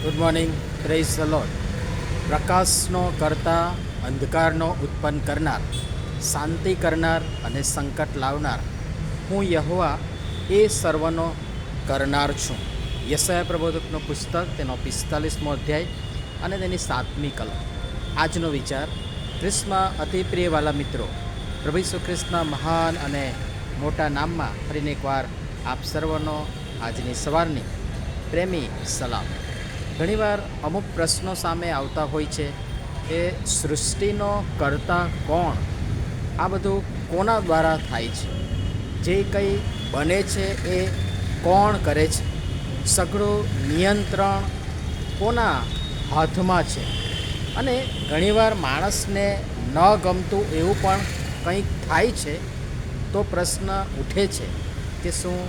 Good morning. Praise the lord. પ્રકાશનો કરતા, અંધકારનો ઉત્પન્ન કરનાર, શાંતિ કરનાર અને સંકટ લાવનાર હું યહોવા એ સર્વનો કરનાર છું. યશાયા પ્રબોધકનું પુસ્તક, તેનો 45મો અધ્યાય અને તેની 7મી કલમ. આજનો વિચાર: ખ્રિસ્તમાં અતિ પ્રિયવાલા મિત્રો, પ્રભુ ઈસુ ખ્રિસ્તના મહાન અને મોટા નામમાં ફરીને એકવાર આપ સર્વનો આજની સવારની પ્રેમી સલામ. ઘણીવાર અમુક પ્રશ્નો સામે આવતા હોય છે કે સૃષ્ટિનો કર્તા કોણ? આ બધું કોના દ્વારા થાય છે? જે કંઈ બને છે એ કોણ કરે છે? સઘળું નિયંત્રણ કોના હાથમાં છે? અને ઘણીવાર માણસને ન ગમતું એવું પણ કંઈક થાય છે તો પ્રશ્ન ઉઠે છે કે શું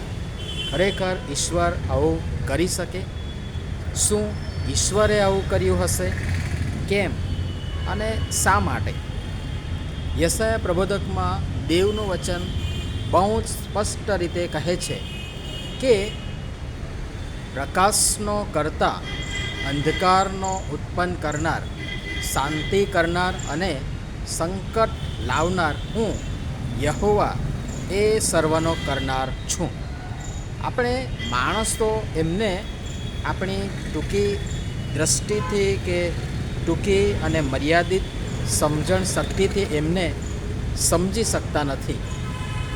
ખરેખર ઈશ્વર આવું કરી શકે? શું ઈશ્વરે આવું કર્યું હશે? કેમ અને શા માટે? યશાયા પ્રબોધકમાં દેવનું વચન બહુ જ સ્પષ્ટ રીતે કહે છે કે પ્રકાશનો કરતા, અંધકારનો ઉત્પન્ન કરનાર, શાંતિ કરનાર અને સંકટ લાવનાર હું યહોવા એ સર્વનો કરનાર છું. આપણે માણસ તો એમને આપણી ટૂંકી દ્રષ્ટિથી કે ટૂંકી અને મર્યાદિત સમજણ શક્તિથી એમને સમજી શકતા નથી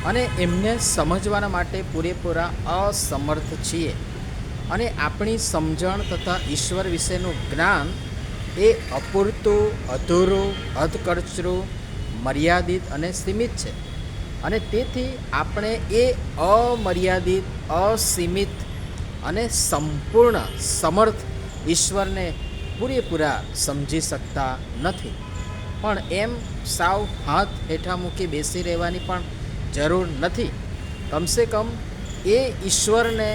અને એમને સમજવાના માટે પૂરેપૂરા અસમર્થ છીએ. અને આપણી સમજણ તથા ઈશ્વર વિશેનું જ્ઞાન એ અપૂરતું, અધૂરું, અધકચરું, મર્યાદિત અને સીમિત છે. અને તેથી આપણે એ અમર્યાદિત, અસીમિત અને સંપૂર્ણ સમર્થ ઈશ્વરને પૂરેપૂરા સમજી શકતા નથી. પણ એમ સાવ હાથ હેઠા મૂકી બેસી રહેવાની પણ જરૂર નથી. કમસે કમ એ ઈશ્વરને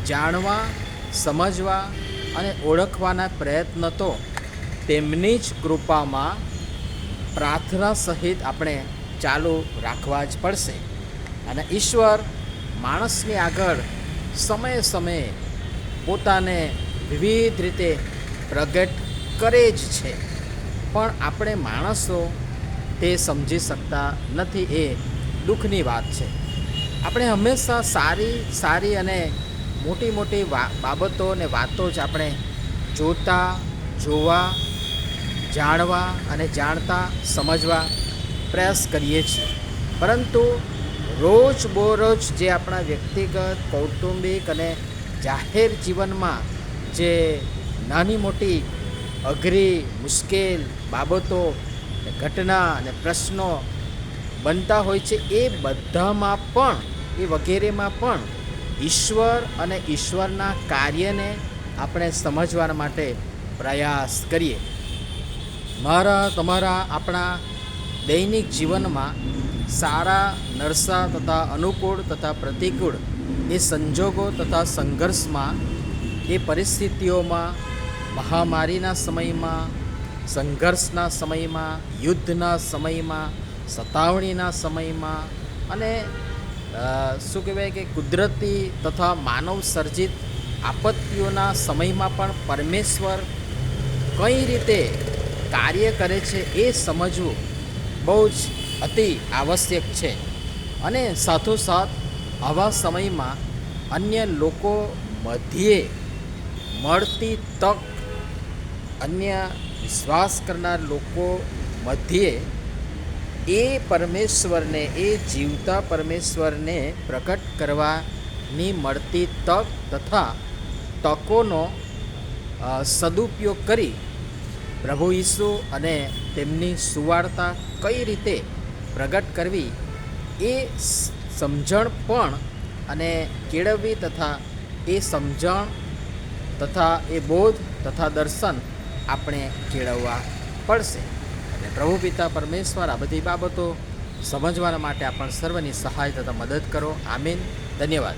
જાણવા, સમજવા અને ઓળખવાના પ્રયત્ન તો તેમની જ કૃપામાં પ્રાર્થના સહિત આપણે ચાલુ રાખવા જ પડશે. અને ઈશ્વર માણસની આગળ સમયે સમયે પોતાને વિવિધ રીતે પ્રગટ કરે જ છે, પણ આપણે માણસો તે સમજી શકતા નથી. એ દુઃખની વાત છે. આપણે હંમેશા સારી અને મોટી મોટી બાબતો અને વાતો જ આપણે જોવા, જાણવા અને જાણતા સમજવા પ્રયાસ કરીએ છીએ. પરંતુ રોજબરોજ જે આપણા વ્યક્તિગત, કૌટુંબિક અને જાહેર જીવનમાં જે નાની મોટી, અઘરી, મુશ્કેલ બાબતો, ઘટના અને પ્રશ્નો બનતા હોય છે, એ બધામાં પણ, એ વગેરેમાં પણ ઈશ્વર અને ઈશ્વરના કાર્યને આપણે સમજવા માટે પ્રયાસ કરીએ. તમારા આપણા દૈનિક જીવનમાં સારા, નરસા તથા અનુકૂળ તથા પ્રતિકૂળ એ સંજોગો તથા સંઘર્ષમાં, એ પરિસ્થિતિઓમાં, મહામારીના સમયમાં, સંઘર્ષના સમયમાં, યુદ્ધના સમયમાં, સતાવણીના સમયમાં અને શું કહેવાય કે કુદરતી તથા માનવ સર્જિત આપત્તિઓના સમયમાં પણ પરમેશ્વર કઈ રીતે કાર્ય કરે છે એ સમજવું બહુ જ અતિ આવશ્યક છે. અને સાથોસાથ આવા સમયમાં અન્ય લોકો મધ્યે મળતી તક, અન્ય વિશ્વાસ કરનાર લોકો મધ્યે એ પરમેશ્વરને, એ જીવતા પરમેશ્વરને પ્રકટ કરવાની મળતી તક તથા તકોનો સદુપયોગ કરી પ્રભુ ઈસુ અને તેમની સુવાર્તા કઈ રીતે પ્રગટ કરવી એ સમજણ પણ અને કેળવવી તથા એ સમજણ તથા એ બોધ તથા દર્શન આપણે કેળવવા પડશે. અને પ્રભુ પિતા પરમેશ્વર આ બધી બાબતો સમજવાના માટે આપણ સર્વની સહાય તથા મદદ કરો. આમીન. ધન્યવાદ.